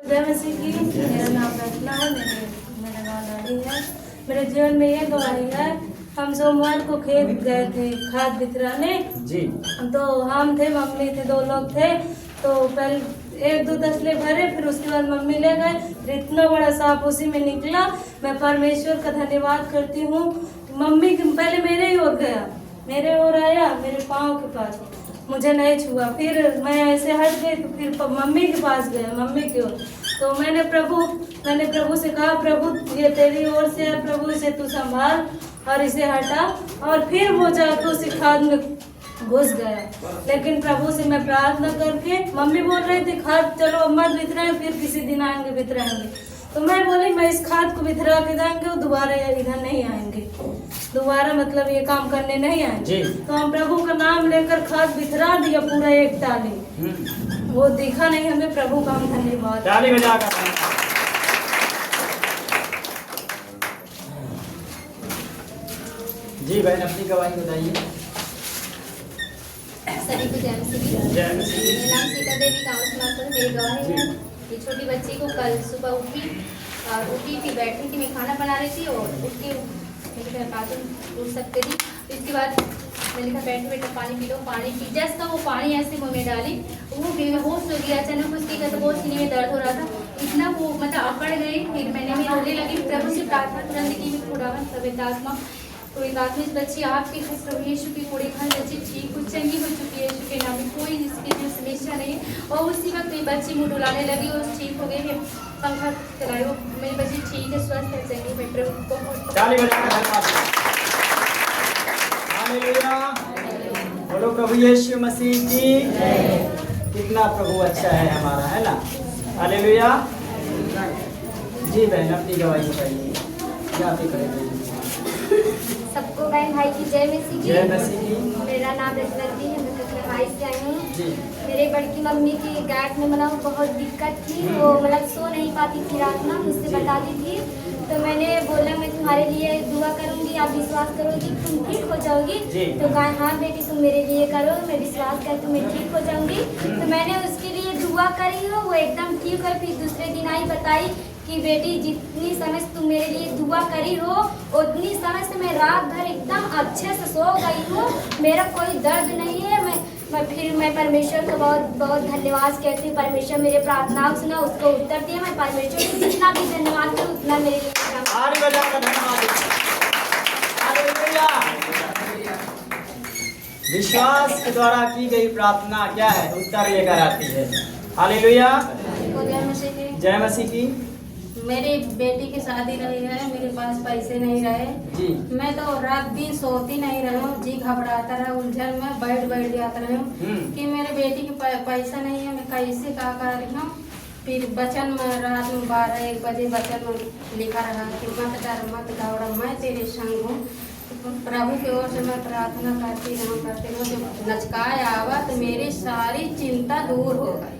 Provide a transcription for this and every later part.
जय मसीह की। मेरा नाम रचना है। मेरा नाम लाडी है। मेरे जीवन में ये गवाही है, हम सोमवार को खेत गए थे खाद बितराने जी। तो हम थे, मम्मी थे, 2 लोग थे। तो पहले 1-2 तसले भरे, फिर उसके बाद मम्मी ले गए। फिर इतना बड़ा सांप उसी में निकला। मैं परमेश्वर का धन्यवाद करती हूँ। मम्मी पहले मेरे ही ओर गया, मेरे ओर आया, मेरे पाँव के पास, मुझे नहीं छुआ। फिर मैं ऐसे हट गई तो फिर मम्मी के पास गया, मम्मी की ओर। तो मैंने प्रभु से कहा, प्रभु ये तेरी ओर से है, प्रभु इसे तू संभाल और इसे हटा। और फिर वो जाकर उसी खाद में घुस गया। लेकिन प्रभु से मैं प्रार्थना करके, मम्मी बोल रही थी खाद चलो मत बितराएं, फिर किसी दिन आएंगे बितराएंगे। तो मैं बोली मैं इस खाद को बितरा के देंगे, वो दोबारा इधर नहीं आएंगे, दोबारा मतलब ये काम करने नहीं आएंगे। तो हम प्रभु का नाम लेकर खाद बितरा दिया पूरा 1 टाली। वो दिखा नहीं हमें, प्रभु का हम धन्यवाद। ताली बजाकर जी बहन अपनी गवाही बताइए। सभी को जय मसीह। जय मसीह। मेरा नाम सीता देवी कांवसमाकर, मेरी गवाही है। ये छोटी बच्ची को कल सुबह उठी थी, बैठी थी, मैं खाना बना रही थी और उठ के मेरे बाथरूम उठ सकती थी। इसके बाद मैंने कहा बैठे बेटा पानी पी लो। पानी पी, जैसा वो पानी ऐसे मुँह में डाली, वो बेहोश हो गया। अचानक उसकी तो बहुत सीने में दर्द हो रहा था, इतना वो मतलब अकड़ गई। फिर मैंने भी रोने लगी, प्रभु से प्रार्थना करने की भी थोड़ा तबियत आत्मा तो एक आदमी बच्ची आपकी प्रभु यीशु की कोड़ी खान बच्ची ठीक हो चंगी हो चुकी है, यीशु के नाम में कोई इसकी जो समस्या नहीं है। और उसी वक्त ये बच्ची मुँह डुलाने लगी और ठीक हो गई है। पंखा चलाई, वो मेरी बच्ची ठीक है, स्वस्थ है, चंगी। मैं प्रभु को बोलो प्रभु यीशु मसीह की। कितना प्रभु अच्छा है हमारा, है ना। हालेलुया। जी बहन अपनी गवाही बताइए, क्या करेंगे। सबको बहन भाई की जय मसीह की। जय मसीह की। मेरा नाम रजनती है, मैं भाई से आई हूँ। मेरे बड़की मम्मी की गांठ में मतलब बहुत दिक्कत थी, वो मतलब सो नहीं पाती थी रात में, मुझसे बताती थी। तो मैंने बोला मैं तुम्हारे लिए दुआ करूंगी, आप विश्वास करोगी तुम ठीक हो जाओगी। तो कहा हाँ बेटी तुम मेरे लिए करो, मैं विश्वास कर तो मैं ठीक हो जाऊंगी। तो मैंने उसके लिए दुआ करी हो, वो एकदम ठीक है। फिर दूसरे दिन आई बताई कि बेटी जितनी समय से तुम मेरे लिए दुआ करी हो उतनी समय से मैं रात भर एकदम अच्छे से सो गई हूँ, मेरा कोई दर्द नहीं है। मैं परमेश्वर का बहुत बहुत धन्यवाद कहती हूँ। परमेश्वर मेरे प्रार्थनाओं सुना, उसको उत्तर दिया। मैं परमेश्वर को जितना भी धन्यवाद करूँ उतना मेरे लिए। विश्वास के द्वारा की गई प्रार्थना क्या है, उत्तर लेकर आती है। हालेलुया। जय मसीह की। मेरी बेटी की शादी रही है, मेरे पास पैसे नहीं रहे जी। मैं तो रात दिन सोती नहीं रही हूँ, जी घबराता रहा, उलझन में बैठ जाता रही हूँ कि मेरे बेटी के पैसा नहीं है, मैं कैसे क्या कर रही हूँ। फिर वचन में रात में 12-1 बजे वचन में लिखा रहा कि मत डर मत घबरा, मैं तेरे संग हूँ। प्रभु की ओर से मैं प्रार्थना करती रहूँ। जब नचकाया आवा तो मेरी सारी चिंता दूर हो गई,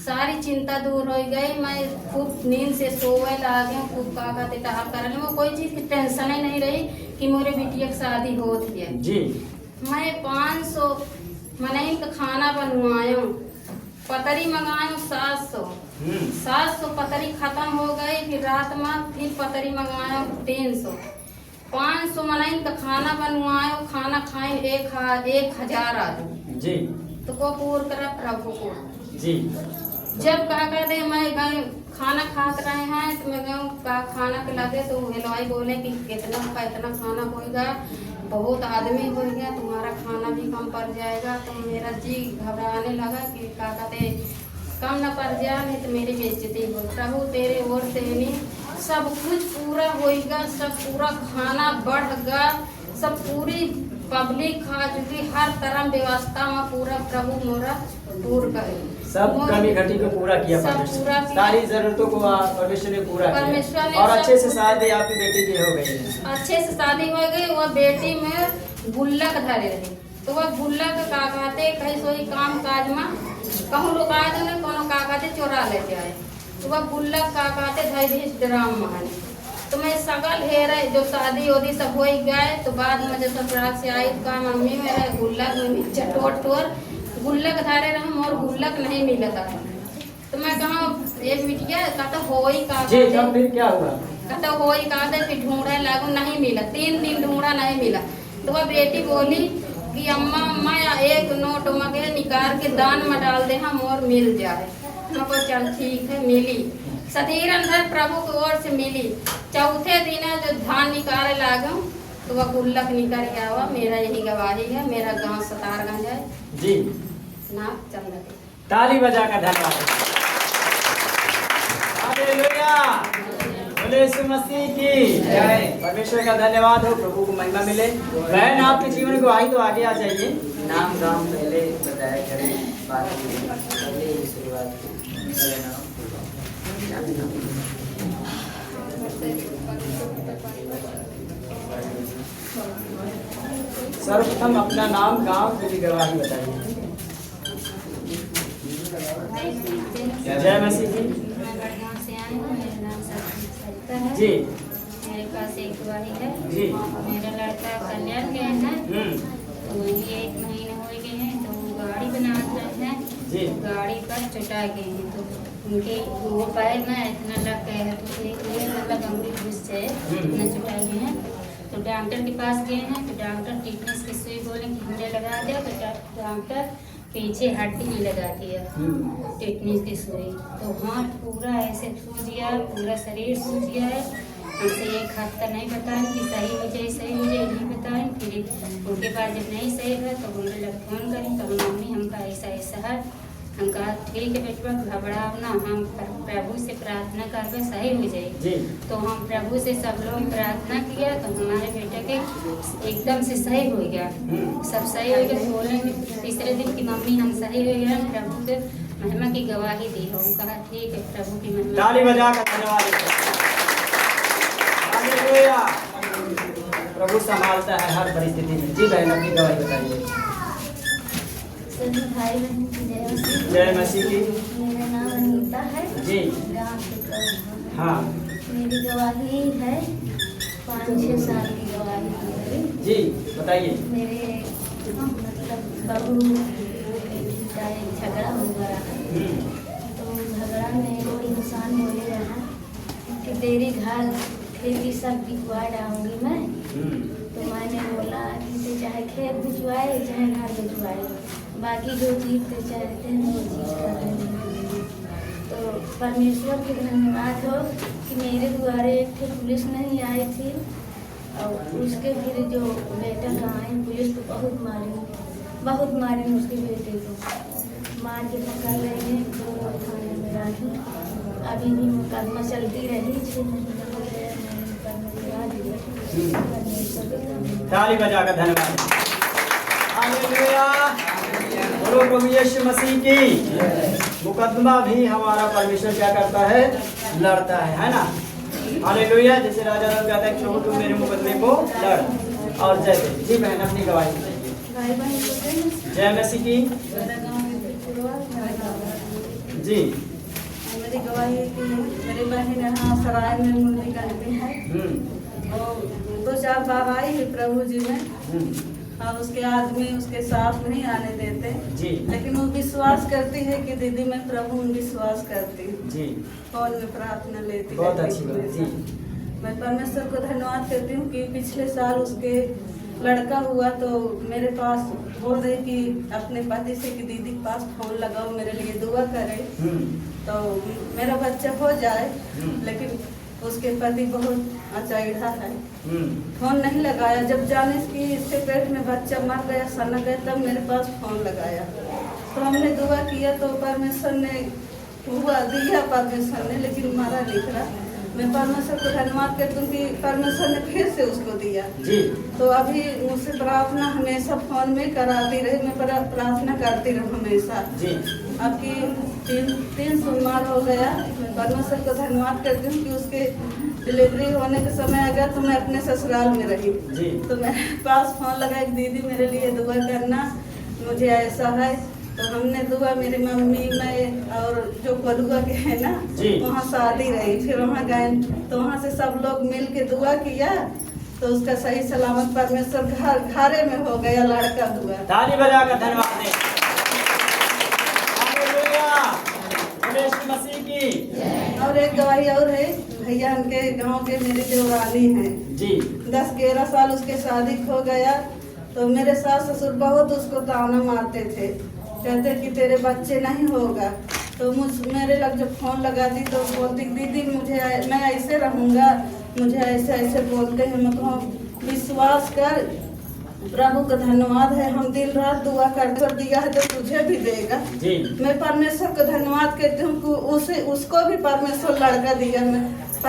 सारी चिंता दूर हो गई। मैं खूब नींद से सोए लागे, खूब काका तेटा करने में कोई चीज़ की टेंशन ही नहीं रही कि मेरे बिटिया की शादी होती है जी। मैं 500 मनाई का खाना बनवाया, पतरी मंगाया 700 पतरी खत्म हो गई। फिर रात में फिर पतरी मंगाया 300, 500 मनाई का खाना बनवाया, खाना खाए 1000 आदमी जी। तो को पूर करा प्रभु को जी। जब कहा कहते मैं गए खाना खाते रहे हैं तो मैं गए खाना खिलाते तो हलवाई बोले कि कितना खाना होगा, बहुत आदमी हो गया, तुम्हारा खाना भी कम पड़ जाएगा। तो मेरा जी घबराने लगा कि क्या कहते कम न पड़ जाए, नहीं तो मेरी बेइज्जती हो। प्रभु तेरे ओर से नहीं सब कुछ पूरा होगा, सब पूरा खाना बढ़ेगा, सब पूरी पब्लिक खा चुकी, हर तरह व्यवस्था में पूरा प्रभु मोरा पूरा करे, सब कमी घटी को पूरा किया। सारी जरूरतों को परमेश्वर ने पूरा किया और अच्छे से शादी आपकी बेटी की हो गई। अच्छे से शादी हो गई। वह बेटी में गुल्लक धरे रही, तो वह गुल्लक का कहते कहीं सोई काम काज में कहूँ लोग आए तो कोनो का कहते चोरा लेते आए, तो वह गुल्लक का कहते धैर्य ड्राम महान। तो मैं सगल हेरे जो शादी उदी सब हो गए। तो बाद में जब ससुराल से आई तो मम्मी मेरा गुल्लक में चटोर गुल्लक धारे रहा और गुल्लक नहीं मिलता। तो मैं कहा एक बिटिया कहता हो ही का जी, तब फिर क्या हुआ? कहता हो ही कहा था, फिर ढूंढने लागू नहीं मिला, 3 दिन ढूंढा नहीं मिला। तो वह बेटी बोली कि अम्मा अम्मा एक नोट मगे निकाल के दान में डाल दे हम और मिल जाए। मैं को चल ठीक है, मिली सतीरन धर प्रभु की ओर से मिली। चौथे दिन जो धान निकाले लागू तो वह गुल्लक निकल के आवा। मेरा यही गवाही है, मेरा गांव सतारगंज है जी। नाम चंद्र। ताली बजा कर धन्यवाद। हालेलुया, बोले यीशु मसीह की जय। परमेश्वर का धन्यवाद हो, प्रभु को महिमा मिले। बहन आपके जीवन को आई तो आगे आ जाइए। नाम गांव पहले बताया करें, बाकी पहले ही शुरुआत करें। सर्वप्रथम अपना नाम गांव की गवाही बताइए। जय मसीह जी। मैं बड़गांव से आई हूँ, मेरा नाम सरिता है जी मेरे पास एक गवाही है। जी। मेरा लड़का कल्याण गए हैं, तो वही 1 महीने हो गए हैं। तो वो गाड़ी बना रहे हैं जी। गाड़ी पर चुटा गए हैं। तो उनके वो पैर में इतना लग गए हैं, तो एक मतलब अंगुली घुस जाए इतना चुटा गए हैं। तो डॉक्टर के पास गए हैं, तो डॉक्टर टिटनेस की सुई बोले कि हमने लगा दिया। तो डॉक्टर पीछे हड्डी में लगा दिया टिटनेस की सुई। तो हाथ पूरा ऐसे सूज गया, पूरा शरीर सूज गया है। हमसे 1 हफ्ता नहीं बताएं कि सही हो जाए, सही हो जाए नहीं बताएं। फिर उनके पास जब नहीं सही है तो बोले लग फोन करें, तो मम्मी हमका ऐसा ऐसा है। हम कहा ठीक है बेटवा, घबराओ ना, हम प्रभु से प्रार्थना करके सही हो जाए। जी। तो हम प्रभु से सब लोग प्रार्थना किया, तो हमारे बेटे के एकदम से सही हो गया, सब सही हो गया। बोले तीसरे दिन की मम्मी हम सही हो गया, प्रभु के महिमा की गवाही दी। हम कहा ठीक है, प्रभु की महिमा। ताली बजा कर धन्यवाद। हालेलुया, प्रभु संभालता है हर परिस्थिति में। जी बहन अपनी गवाही बताइए। सभी भाई बहन की जय मसीह। जय मसीह की। मेरा नाम अनीता है, जी। गाँव से कल। हाँ मेरी गवाही है 5-6 साल की गवाही है मेरी। जी बताइए। मेरे मतलब बहू का एक झगड़ा हो गया है। तो झगड़ा में वो इंसान बोले रहा कि तेरी घर खेती सब बिकवा डालूंगी मैं। तो मैंने बोला कि चाहे खेत भिजवाए चाहे घर भिजवाए, बाकी जो चीज़ ते चाहते हैं वो चीज़ कर देंगे। तो परमेश्वर के धन्यवाद हो कि मेरे द्वारे एक थे पुलिस नहीं आई थी, और उसके फिर जो बेटा का आए पुलिस को बहुत मारी उसके बेटे को मार के पकड़ रहे हैं। तो थाने में राखी अभी भी मुकदमा चलती रही 6 महीने हो गए, मैंने मुकदमा गिरा दिया। परमेश्वर के धन्यवाद। ताली बजाकर धन्यवाद। हालेलुया, बोलो प्रभु यीशु मसीह की। मुकदमा भी हमारा परमेश्वर क्या करता है? लड़ता है ना। हालेलुया, जैसे राजा लोग कहते हैं प्रभु तुम मेरे मुकदमे को लड़ और जय दे। जी बहन अपनी गवाही बताइए। भाई बहन को जय मसीह की। जी। मेरी गवाही है कि मेरी बहन यहाँ सराय में मुंडी करते हैं। और 2-4 बार आई है प्रभु जी में, और उसके आदमी उसके साथ नहीं आने देते जी। लेकिन वो विश्वास करती है कि दीदी मैं प्रभु में विश्वास करती हूँ। जी। फोन में प्रार्थना लेती बहुत है। अच्छी बात। जी। मैं परमेश्वर को धन्यवाद करती हूँ कि पिछले साल उसके लड़का हुआ तो मेरे पास बोल रही कि अपने पति से कि दीदी के पास फोन लगाओ, मेरे लिए दुआ करे तो मेरा बच्चा हो जाए। लेकिन उसके पति बहुत अचैढ़ा है, फोन नहीं लगाया। जब जाने की इसके पेट में बच्चा मर गया, सनक गया, तब मेरे पास फोन लगाया। तो हमने दुआ किया तो परमेश्वर ने हुआ दिया परमेश्वर ने, लेकिन मारा लिख रहा। मैं परमेश्वर को धन्यवाद करती हूँ कि परमेश्वर ने फिर से उसको दिया। जी। तो अभी मुझसे प्रार्थना हमेशा फोन में कराती रही, मैं प्रार्थना करती रहूँ हमेशा। जी। अब की 3 सोमवार हो गया। मैं परमेश्वर को धन्यवाद करती हूँ कि उसके डिलीवरी होने के समय आ गया तो मैं अपने ससुराल में रही। जी। तो मेरे पास फोन लगाया कि दीदी मेरे लिए दुआ करना, मुझे ऐसा है। तो हमने दुआ, मेरी मम्मी मैं और जो बलुआ के है ना, वहाँ शादी रही। फिर वहाँ गए तो वहाँ से सब लोग मिल के दुआ किया तो उसका सही सलामत परमेश्वर घरे में हो गया लड़का हुआ। ताली बजाकर धन्यवाद दें। हालेलुया, यीशु मसीह की। और एक गवाही और है, भैया उनके गांव के मेरी देवरानी हैं जी 10-11 साल उसके शादी हो गया, तो मेरे सास ससुर बहुत उसको ताना मारते थे, कहते कि तेरे बच्चे नहीं होगा। तो मेरे लग जब फोन लगाती तो बोलती दीदी मैं ऐसे रहूँगा, मुझे ऐसे ऐसे बोलते हैं। मैं कहूँ विश्वास कर, प्रभु का धन्यवाद है, हम दिन रात दुआ कर दिया है तो तुझे भी देगा। जी मैं परमेश्वर का धन्यवाद करती हूँ कि उसको भी परमेश्वर लड़का दिया। मैं